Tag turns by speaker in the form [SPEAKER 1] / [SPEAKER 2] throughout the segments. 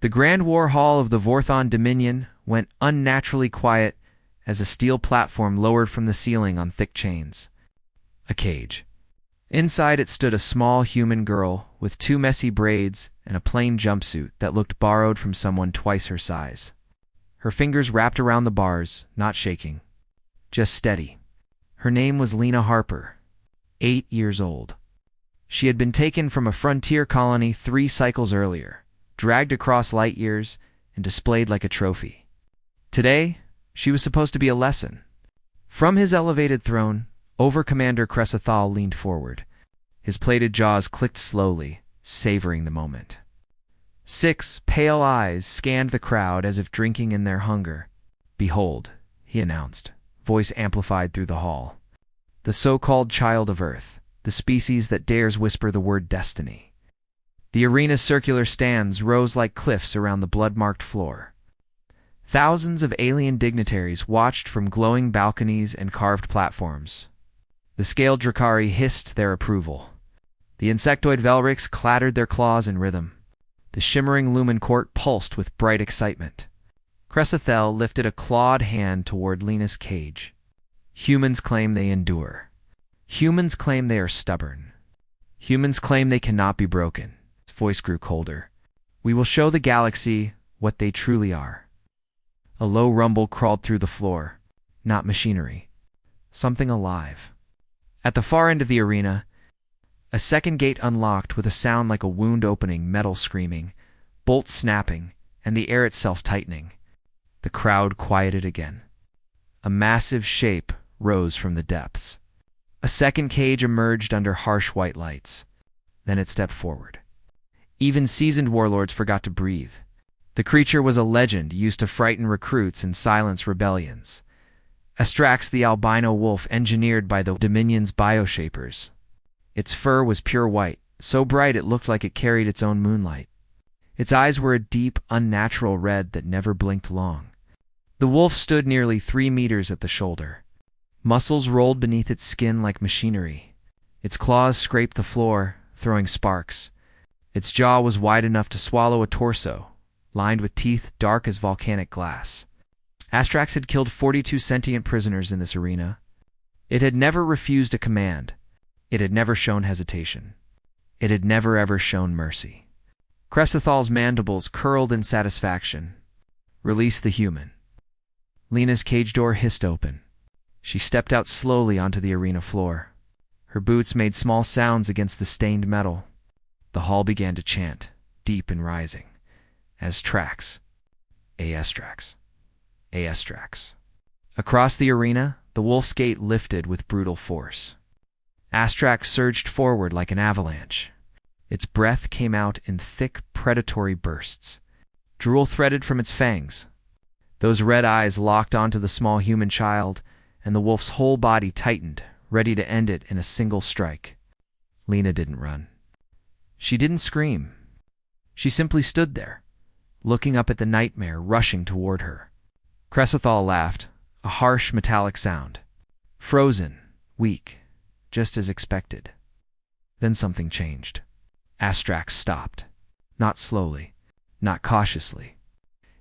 [SPEAKER 1] The Grand War Hall of the Vorthon Dominion went unnaturally quiet as a steel platform lowered from the ceiling on thick chains. A cage. Inside it stood a small human girl with 2 messy braids and a plain jumpsuit that looked borrowed from someone twice her size. Her fingers wrapped around the bars, not shaking, just steady. Her name was Lena Harper, 8 years old. She had been taken from a frontier colony 3 cycles earlier, dragged across light years, and displayed like a trophy. Today, she was supposed to be a lesson. From his elevated throne, Over-Commander Cressethal leaned forward. His plated jaws clicked slowly, savoring the moment. 6 pale eyes scanned the crowd as if drinking in their hunger. "Behold," he announced, voice amplified through the hall. "The so-called child of Earth, the species that dares whisper the word destiny." The arena's circular stands rose like cliffs around the blood-marked floor. Thousands of alien dignitaries watched from glowing balconies and carved platforms. The scaled Drakari hissed their approval. The insectoid Velryx clattered their claws in rhythm. The shimmering Lumen Court pulsed with bright excitement. Cressethal lifted a clawed hand toward Lena's cage. "Humans claim they endure. Humans claim they are stubborn. Humans claim they cannot be broken." His voice grew colder. "We will show the galaxy what they truly are." A low rumble crawled through the floor. Not machinery. Something alive. At the far end of the arena, a second gate unlocked with a sound like a wound opening, metal screaming, bolts snapping, and the air itself tightening. The crowd quieted again. A massive shape rose from the depths. A second cage emerged under harsh white lights. Then it stepped forward. Even seasoned warlords forgot to breathe. The creature was a legend used to frighten recruits and silence rebellions. Astrax the albino wolf engineered by the Dominion's bioshapers. Its fur was pure white, so bright it looked like it carried its own moonlight. Its eyes were a deep, unnatural red that never blinked long. The wolf stood nearly 3 meters at the shoulder. Muscles rolled beneath its skin like machinery. Its claws scraped the floor, throwing sparks. Its jaw was wide enough to swallow a torso, lined with teeth dark as volcanic glass. Astrax had killed 42 sentient prisoners in this arena. It had never refused a command. It had never shown hesitation. It had never ever shown mercy. Cressethal's mandibles curled in satisfaction. "Release the human." Lena's cage door hissed open. She stepped out slowly onto the arena floor. Her boots made small sounds against the stained metal. The hall began to chant, deep and rising. Astrax. Astrax. Astrax. Across the arena, the wolf's gate lifted with brutal force. Astrax surged forward like an avalanche. Its breath came out in thick, predatory bursts. Drool threaded from its fangs. Those red eyes locked onto the small human child, and the wolf's whole body tightened, ready to end it in a single strike. Lena didn't run. She didn't scream. She simply stood there, looking up at the nightmare rushing toward her. Cressethal laughed, a harsh metallic sound. Frozen, weak, just as expected. Then something changed. Astrax stopped. Not slowly, not cautiously.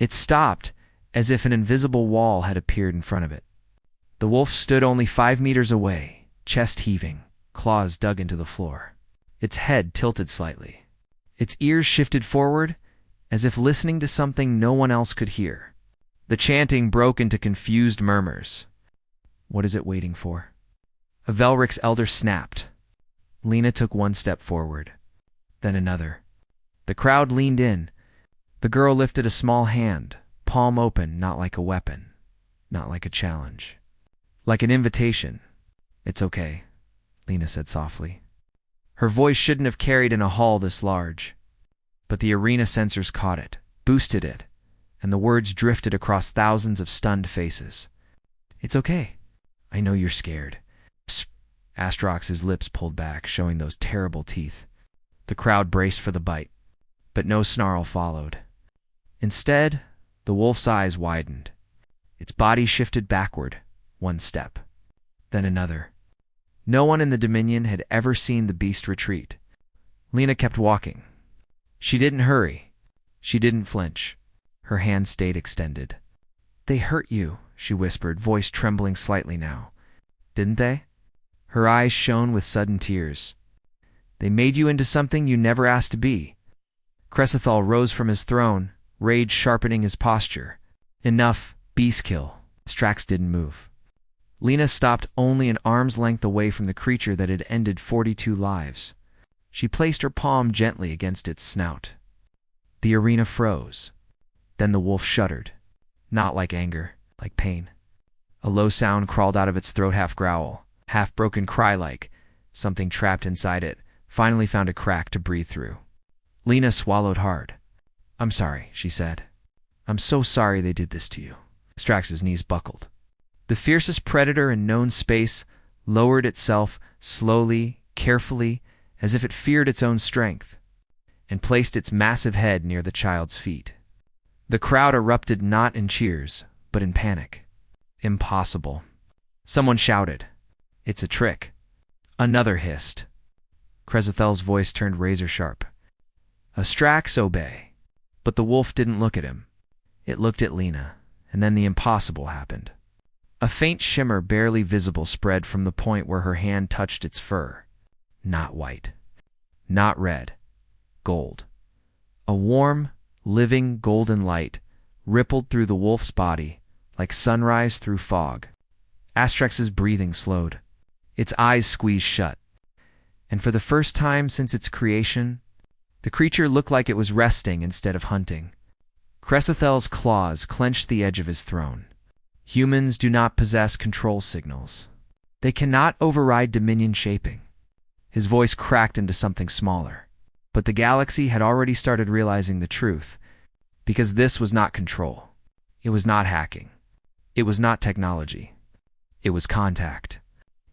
[SPEAKER 1] It stopped as if an invisible wall had appeared in front of it. The wolf stood only 5 meters away, chest heaving, claws dug into the floor. Its head tilted slightly. Its ears shifted forward, as if listening to something no one else could hear. The chanting broke into confused murmurs. What is it waiting for? A Velryx elder snapped. Lena took 1 step forward, then another. The crowd leaned in. The girl lifted a small hand, palm open, not like a weapon, not like a challenge. Like an invitation. "It's okay," Lena said softly. Her voice shouldn't have carried in a hall this large. But the arena sensors caught it, boosted it, and the words drifted across thousands of stunned faces. "It's okay. I know you're scared." Psst. Astrax's lips pulled back, showing those terrible teeth. The crowd braced for the bite, but no snarl followed. Instead, the wolf's eyes widened. Its body shifted backward, 1 step, then another. No one in the Dominion had ever seen the beast retreat. Lena kept walking. She didn't hurry. She didn't flinch. Her hand stayed extended. "They hurt you," she whispered, voice trembling slightly now. "Didn't they?" Her eyes shone with sudden tears. "They made you into something you never asked to be." Crescithal rose from his throne, rage sharpening his posture. "Enough, beast kill." Strax didn't move. Lena stopped only an arm's length away from the creature that had ended 42 lives. She placed her palm gently against its snout. The arena froze. Then the wolf shuddered. Not like anger, like pain. A low sound crawled out of its throat, half growl, half broken cry, like something trapped inside it finally found a crack to breathe through. Lena swallowed hard. "I'm sorry," she said. "I'm so sorry they did this to you." Strax's knees buckled. The fiercest predator in known space lowered itself slowly, carefully, as if it feared its own strength, and placed its massive head near the child's feet. The crowd erupted not in cheers, but in panic. "Impossible." Someone shouted. "It's a trick." Another hissed. Cresithal's voice turned razor-sharp. "Strax, obey." But the wolf didn't look at him. It looked at Lena, and then the impossible happened. A faint shimmer, barely visible, spread from the point where her hand touched its fur. Not white. Not red. Gold. A warm, living golden light rippled through the wolf's body like sunrise through fog. Astrax's breathing slowed. Its eyes squeezed shut. And for the first time since its creation, the creature looked like it was resting instead of hunting. Cresithal's claws clenched the edge of his throne. Humans do not possess control signals. They cannot override dominion shaping. His voice cracked into something smaller. But the galaxy had already started realizing the truth, because this was not control. It was not hacking. It was not technology. It was contact.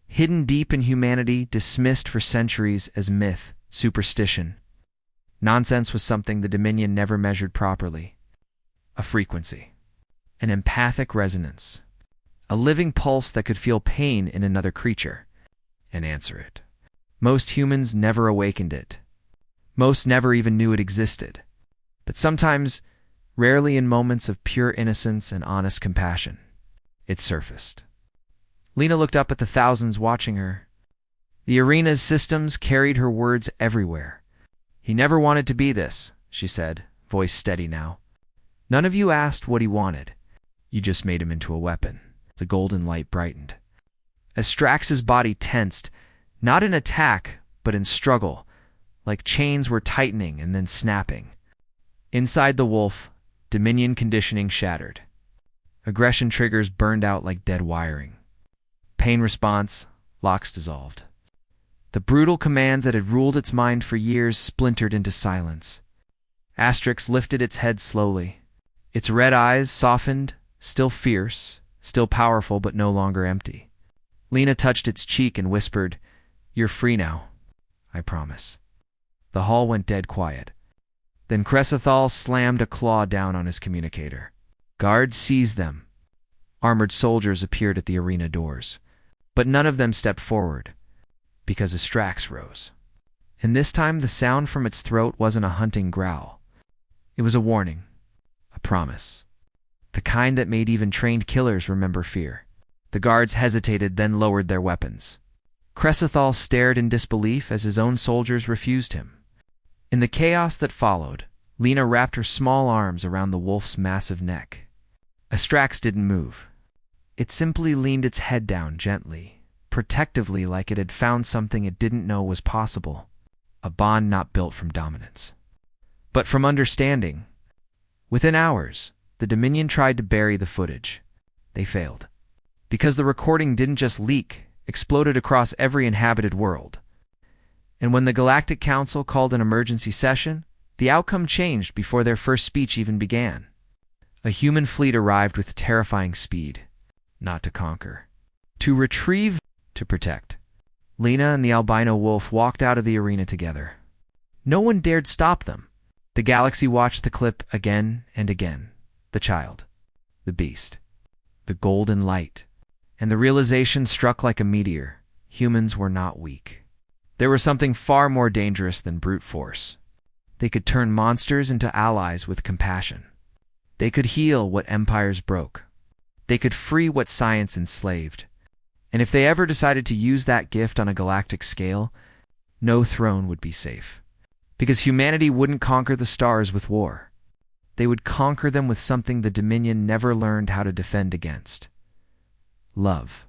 [SPEAKER 1] Hidden deep in humanity, dismissed for centuries as myth, superstition. Nonsense was something the Dominion never measured properly. A frequency. An empathic resonance. A living pulse that could feel pain in another creature and answer it. Most humans never awakened it. Most never even knew it existed. But sometimes, rarely in moments of pure innocence and honest compassion, it surfaced. Lena looked up at the thousands watching her. The arena's systems carried her words everywhere. "He never wanted to be this," she said, voice steady now. "None of you asked what he wanted. You just made him into a weapon." The golden light brightened. As Strax's body tensed, not in attack, but in struggle, like chains were tightening and then snapping. Inside the wolf, Dominion conditioning shattered. Aggression triggers burned out like dead wiring. Pain response, locks dissolved. The brutal commands that had ruled its mind for years splintered into silence. Asterix lifted its head slowly. Its red eyes softened, still fierce, still powerful, but no longer empty. Lena touched its cheek and whispered, "You're free now. I promise." The hall went dead quiet. Then Crescithal slammed a claw down on his communicator. Guards seized them. Armored soldiers appeared at the arena doors. But none of them stepped forward, because Strax rose. And this time the sound from its throat wasn't a hunting growl. It was a warning, a promise. The kind that made even trained killers remember fear. The guards hesitated, then lowered their weapons. Crescithal stared in disbelief as his own soldiers refused him. In the chaos that followed, Lena wrapped her small arms around the wolf's massive neck. Strax didn't move. It simply leaned its head down gently, protectively, like it had found something it didn't know was possible. A bond not built from dominance, but from understanding. Within hours, the Dominion tried to bury the footage. They failed. Because the recording didn't just leak, exploded across every inhabited world. And when the Galactic Council called an emergency session, the outcome changed before their first speech even began. A human fleet arrived with terrifying speed. Not to conquer. To retrieve, to protect. Lena and the albino wolf walked out of the arena together. No one dared stop them. The galaxy watched the clip again and again. The child. The beast. The golden light. And the realization struck like a meteor. Humans were not weak. They were something far more dangerous than brute force. They could turn monsters into allies with compassion. They could heal what empires broke. They could free what science enslaved. And if they ever decided to use that gift on a galactic scale, no throne would be safe. Because humanity wouldn't conquer the stars with war. They would conquer them with something the Dominion never learned how to defend against: love.